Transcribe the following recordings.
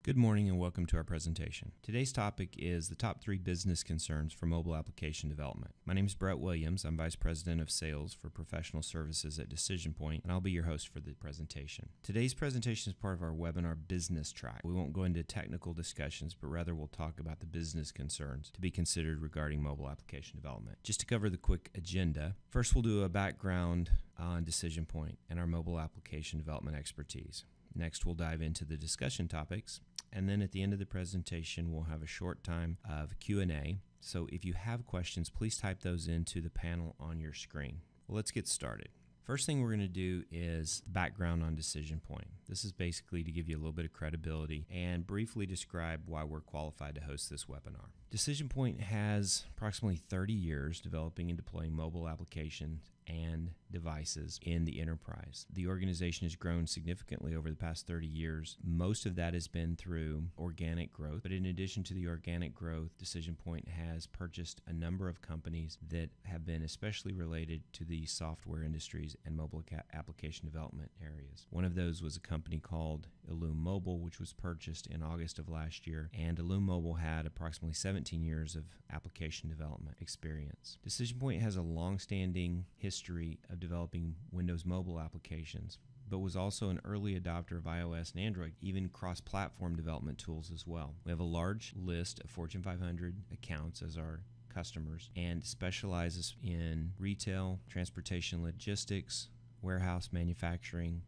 Good morning and welcome to our presentation. Today's topic is the top 3 business concerns for mobile application development. My name is Brett Williams. I'm Vice President of Sales for Professional Services at DecisionPoint, and I'll be your host for the presentation. Today's presentation is part of our webinar business track. We won't go into technical discussions, but rather we'll talk about the business concerns to be considered regarding mobile application development. Just to cover the quick agenda, first we'll do a background on DecisionPoint and our mobile application development expertise. Next, we'll dive into the discussion topics. And then at the end of the presentation, we'll have a short time of Q&A. So if you have questions, please type those into the panel on your screen. Well, let's get started. First thing we're going to do is background on DecisionPoint. This is basically to give you a little bit of credibility and briefly describe why we're qualified to host this webinar. DecisionPoint has approximately 30 years developing and deploying mobile applications and devices in the enterprise. The organization has grown significantly over the past 30 years. Most of that has been through organic growth, but in addition to the organic growth, DecisionPoint has purchased a number of companies that have been especially related to the software industries and mobile application development areas. One of those was a company called Illume Mobile, which was purchased in August of last year, and Illume Mobile had approximately 17 years of application development experience. DecisionPoint has a long-standing history of developing Windows mobile applications, but was also an early adopter of iOS and Android, even cross-platform development tools as well. We have a large list of Fortune 500 accounts as our customers and specializes in retail, transportation, logistics, warehouse manufacturing,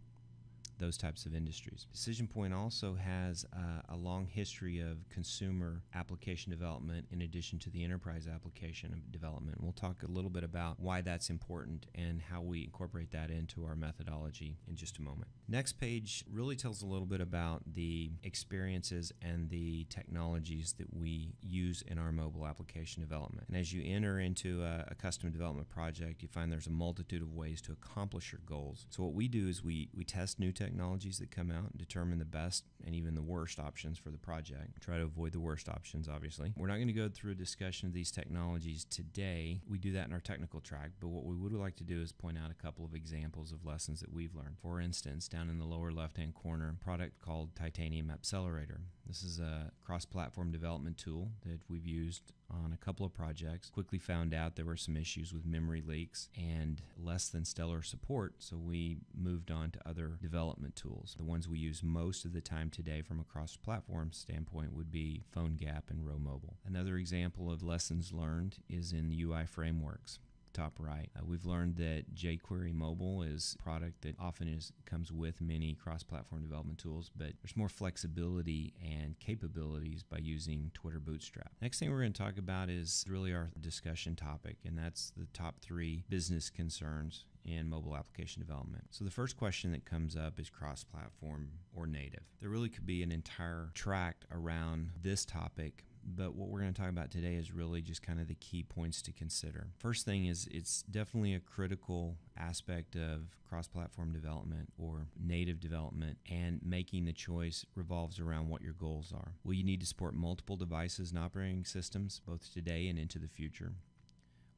those types of industries. DecisionPoint also has a long history of consumer application development in addition to the enterprise application development. We'll talk a little bit about why that's important and how we incorporate that into our methodology in just a moment. Next page really tells a little bit about the experiences and the technologies that we use in our mobile application development. And as you enter into a custom development project, you find there's a multitude of ways to accomplish your goals. So what we do is we test new technologies that come out and determine the best and even the worst options for the project. Try to avoid the worst options, obviously. We're not going to go through a discussion of these technologies today. We do that in our technical track, but what we would like to do is point out a couple of examples of lessons that we've learned. For instance, down in the lower left-hand corner, a product called Titanium Accelerator. This is a cross-platform development tool that we've used on a couple of projects. Quickly found out there were some issues with memory leaks and less than stellar support, so we moved on to other development tools. The ones we use most of the time today from a cross-platform standpoint would be PhoneGap and RowMobile. Another example of lessons learned is in UI frameworks. Top right. We've learned that jQuery Mobile is a product that often comes with many cross-platform development tools, but there's more flexibility and capabilities by using Twitter Bootstrap. Next thing we're going to talk about is really our discussion topic, and that's the top 3 business concerns in mobile application development. So the first question that comes up is cross-platform or native. There really could be an entire tract around this topic, but what we're going to talk about today is really just kind of the key points to consider. First thing is it's definitely a critical aspect of cross-platform development or native development, and making the choice revolves around what your goals are. Will you need to support multiple devices and operating systems both today and into the future?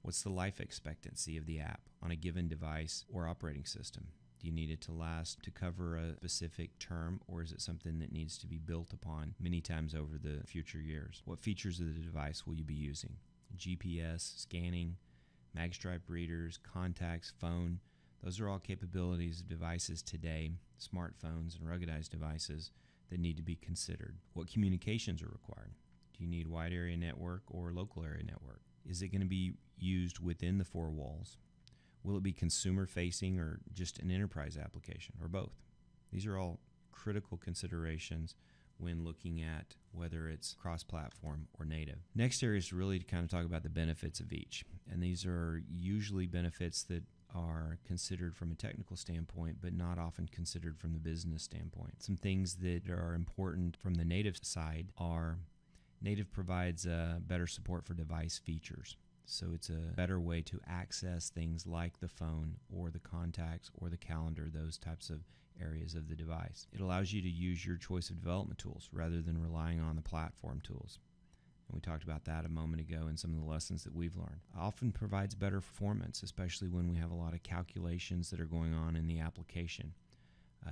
What's the life expectancy of the app on a given device or operating system? Do you need it to last to cover a specific term, or is it something that needs to be built upon many times over the future years? What features of the device will you be using? GPS, scanning, magstripe readers, contacts, phone. Those are all capabilities of devices today, smartphones and ruggedized devices, that need to be considered. What communications are required? Do you need wide area network or local area network? Is it going to be used within the 4 walls? Will it be consumer-facing or just an enterprise application, or both? These are all critical considerations when looking at whether it's cross-platform or native. Next area is really to kind of talk about the benefits of each. And these are usually benefits that are considered from a technical standpoint, but not often considered from the business standpoint. Some things that are important from the native side are native provides better support for device features. So it's a better way to access things like the phone or the contacts or the calendar, those types of areas of the device. It allows you to use your choice of development tools rather than relying on the platform tools. And we talked about that a moment ago in some of the lessons that we've learned. Often provides better performance, especially when we have a lot of calculations that are going on in the application.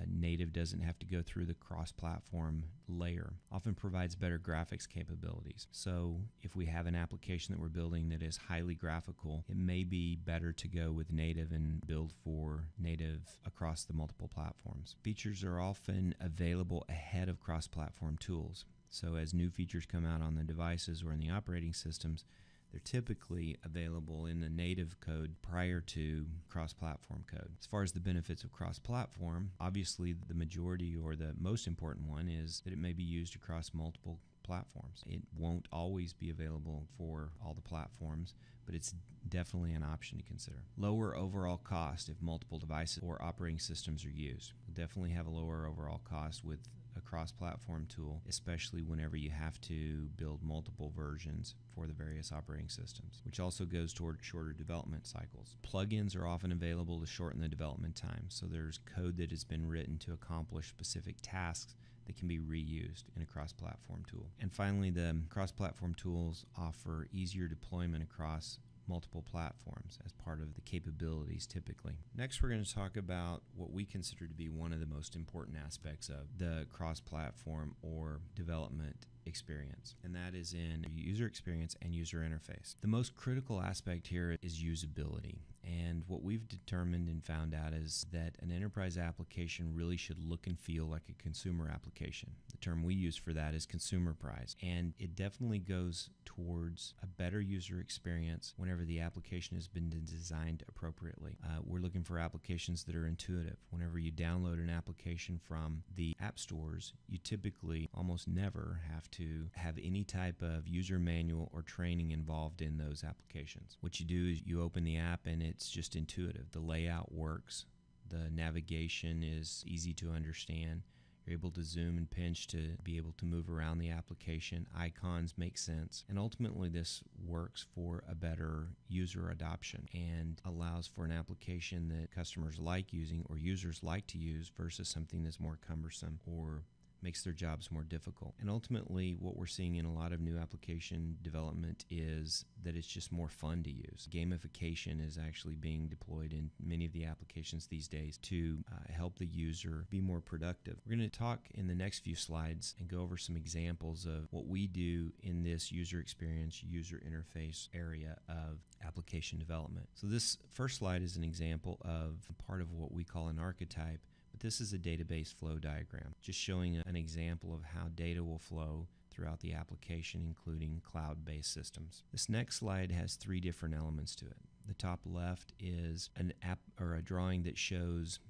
Native doesn't have to go through the cross-platform layer, often provides better graphics capabilities. So if we have an application that we're building that is highly graphical, it may be better to go with native and build for native across the multiple platforms. Features are often available ahead of cross-platform tools. So as new features come out on the devices or in the operating systems, they're typically available in the native code prior to cross-platform code. As far as the benefits of cross-platform, obviously the majority or the most important one is that it may be used across multiple platforms. It won't always be available for all the platforms, but it's definitely an option to consider. Lower overall cost if multiple devices or operating systems are used. We'll definitely have a lower overall cost with a cross-platform tool, especially whenever you have to build multiple versions for the various operating systems, which also goes toward shorter development cycles. Plugins are often available to shorten the development time, so there's code that has been written to accomplish specific tasks that can be reused in a cross-platform tool. And finally, the cross-platform tools offer easier deployment across multiple platforms as part of the capabilities typically. Next, we're going to talk about what we consider to be one of the most important aspects of the cross-platform or development experience, and that is in user experience and user interface. The most critical aspect here is usability, and what we've determined and found out is that an enterprise application really should look and feel like a consumer application. The term we use for that is consumer-prized, and it definitely goes towards a better user experience whenever the application has been designed appropriately. We're looking for applications that are intuitive. Whenever you download an application from the app stores, you typically almost never have to have any type of user manual or training involved in those applications. What you do is you open the app and it's just intuitive. The layout works. The navigation is easy to understand. You're able to zoom and pinch to be able to move around the application. Icons make sense. And ultimately this works for a better user adoption and allows for an application that customers like using or users like to use versus something that's more cumbersome or makes their jobs more difficult. And ultimately, what we're seeing in a lot of new application development is that it's just more fun to use. Gamification is actually being deployed in many of the applications these days to help the user be more productive. We're going to talk in the next few slides and go over some examples of what we do in this user experience, user interface area of application development. So this first slide is an example of part of what we call an archetype. This is a database flow diagram, just showing an example of how data will flow throughout the application, including cloud-based systems. This next slide has three different elements to it. The top left is an app or a drawing that shows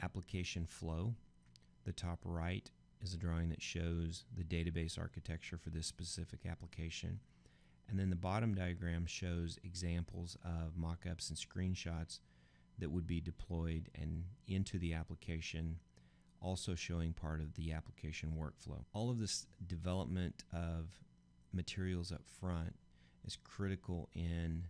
application flow. The top right is a drawing that shows the database architecture for this specific application. And then the bottom diagram shows examples of mock-ups and screenshots that would be deployed and into the application, also showing part of the application workflow. All of this development of materials up front is critical in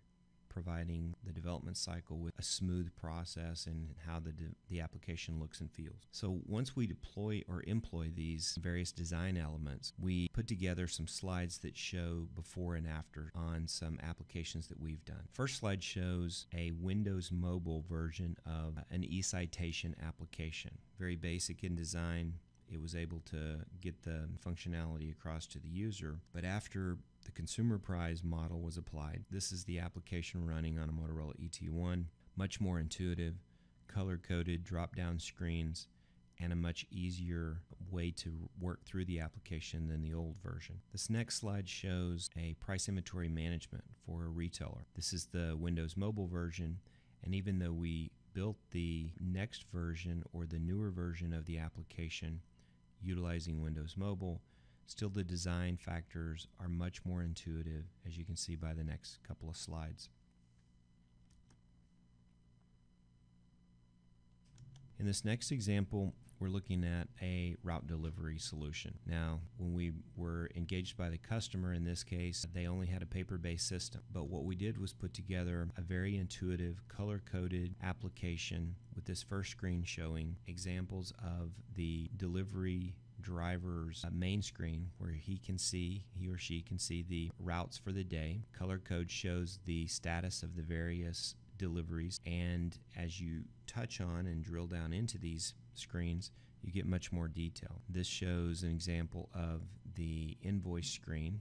providing the development cycle with a smooth process and how the application looks and feels. So once we deploy or employ these various design elements, we put together some slides that show before and after on some applications that we've done. First slide shows a Windows mobile version of an eCitation application. Very basic in design. It was able to get the functionality across to the user, but after the consumer prize model was applied, this is the application running on a Motorola ET1, much more intuitive, color-coded drop-down screens, and a much easier way to work through the application than the old version. This next slide shows a price inventory management for a retailer. This is the Windows Mobile version, and even though we built the next version or the newer version of the application utilizing Windows Mobile, still the design factors are much more intuitive, as you can see by the next couple of slides. In this next example, we're looking at a route delivery solution. Now, when we were engaged by the customer, in this case, they only had a paper-based system. But what we did was put together a very intuitive, color-coded application with this first screen showing examples of the delivery driver's main screen where he or she can see the routes for the day. Color code shows the status of the various deliveries. And as you touch on and drill down into these screens, you get much more detail. This shows an example of the invoice screen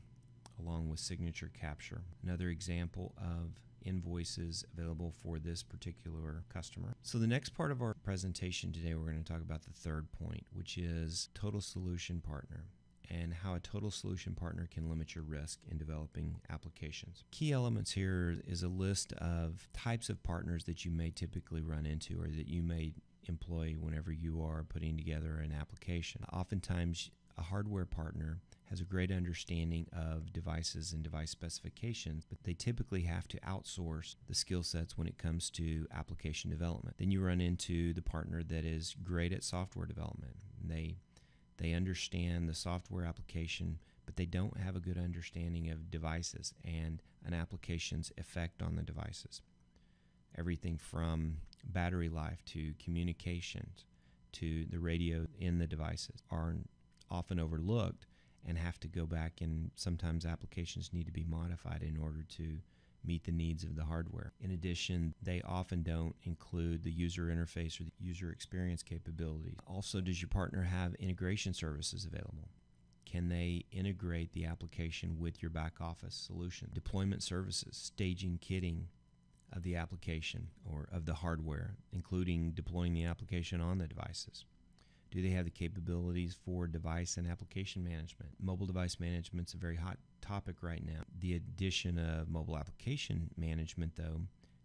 along with signature capture. Another example of invoices available for this particular customer. So the next part of our presentation today, we're going to talk about the third point, which is total solution partner, and how a total solution partner can limit your risk in developing applications. Key elements here is a list of types of partners that you may typically run into or that you may employ whenever you are putting together an application. Oftentimes, a hardware partner has a great understanding of devices and device specifications, but they typically have to outsource the skill sets when it comes to application development. Then you run into the partner that is great at software development. They understand the software application, but they don't have a good understanding of devices and an application's effect on the devices. Everything from battery life to communications to the radio in the devices are often overlooked and have to go back, and sometimes applications need to be modified in order to meet the needs of the hardware. In addition, they often don't include the user interface or the user experience capabilities. Also, does your partner have integration services available? Can they integrate the application with your back office solution? Deployment services, staging, kitting of the application or of the hardware, including deploying the application on the devices. Do they have the capabilities for device and application management? Mobile device management is a very hot topic right now. The addition of mobile application management, though,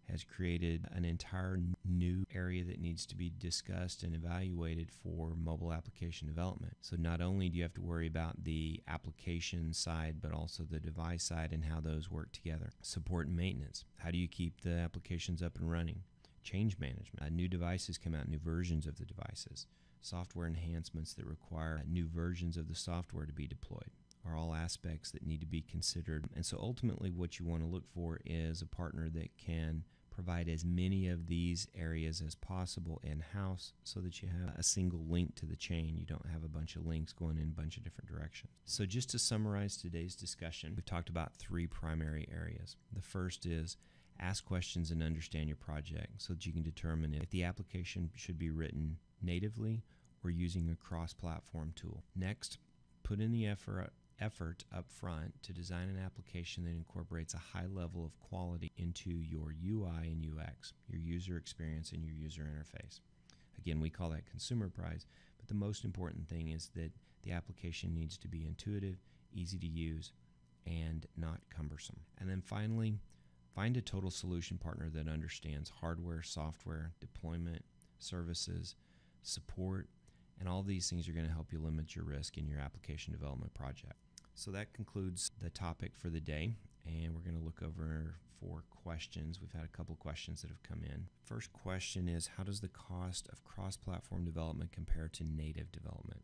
has created an entire new area that needs to be discussed and evaluated for mobile application development. So not only do you have to worry about the application side, but also the device side and how those work together. Support and maintenance. How do you keep the applications up and running? Change management. New devices come out, new versions of the devices. Software enhancements that require new versions of the software to be deployed are all aspects that need to be considered. And so ultimately what you want to look for is a partner that can provide as many of these areas as possible in-house so that you have a single link to the chain. You don't have a bunch of links going in a bunch of different directions. So just to summarize today's discussion, we've talked about three primary areas. The first is ask questions and understand your project so that you can determine if the application should be written natively or using a cross-platform tool. Next, put in the effort up front to design an application that incorporates a high level of quality into your UI and UX, your user experience and your user interface. Again, we call that consumer price, but the most important thing is that the application needs to be intuitive, easy to use, and not cumbersome. And then finally, find a total solution partner that understands hardware, software, deployment, services, support, and all these things are going to help you limit your risk in your application development project. So that concludes the topic for the day, and we're going to look over 4 questions. We've had a couple questions that have come in. First question is, how does the cost of cross-platform development compare to native development?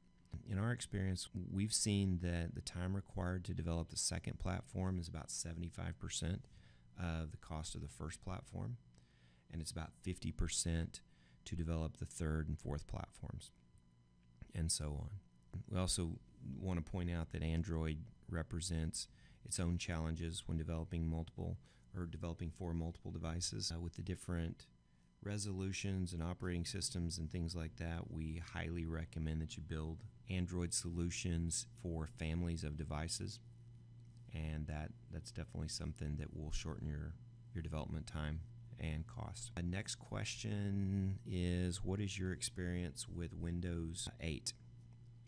In our experience, we've seen that the time required to develop the second platform is about 75% of the cost of the first platform, and it's about 50% to develop the third and fourth platforms, and so on. We also want to point out that Android represents its own challenges when developing for multiple devices. With the different resolutions and operating systems and things like that, we highly recommend that you build Android solutions for families of devices, and that's definitely something that will shorten your development time and cost. The next question is, what is your experience with Windows 8?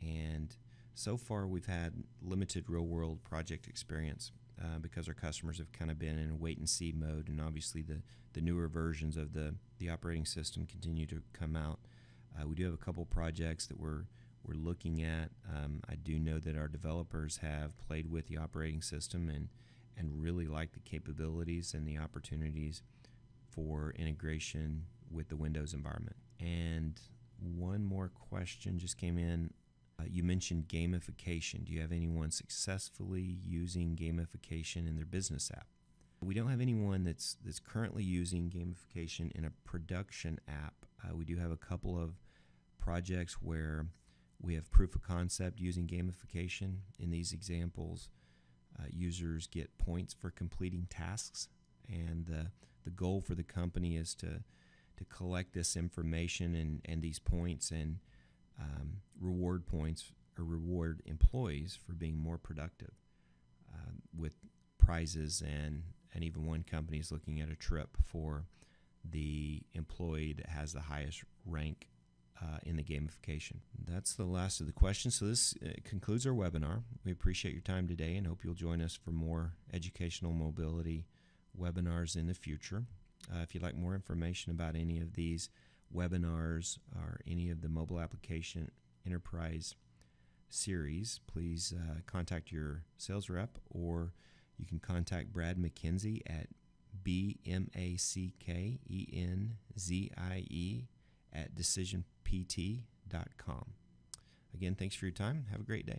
And so far we've had limited real-world project experience because our customers have kind of been in a wait-and-see mode, and obviously the newer versions of the operating system continue to come out. We do have a couple projects that we're looking at. I do know that our developers have played with the operating system and really like the capabilities and the opportunities for integration with the Windows environment. And one more question just came in. You mentioned gamification. Do you have anyone successfully using gamification in their business app? We don't have anyone that's currently using gamification in a production app. We do have a couple of projects where we have proof of concept using gamification. In these examples, users get points for completing tasks, and The goal for the company is to collect this information and these points and reward points or reward employees for being more productive with prizes, and even one company is looking at a trip for the employee that has the highest rank in the gamification. That's the last of the questions. So this concludes our webinar. We appreciate your time today and hope you'll join us for more educational mobility webinars in the future. If you'd like more information about any of these webinars or any of the mobile application enterprise series, please contact your sales rep, or you can contact Brad McKenzie at BMACKENZIE@DecisionPT.com. Again, thanks for your time. Have a great day.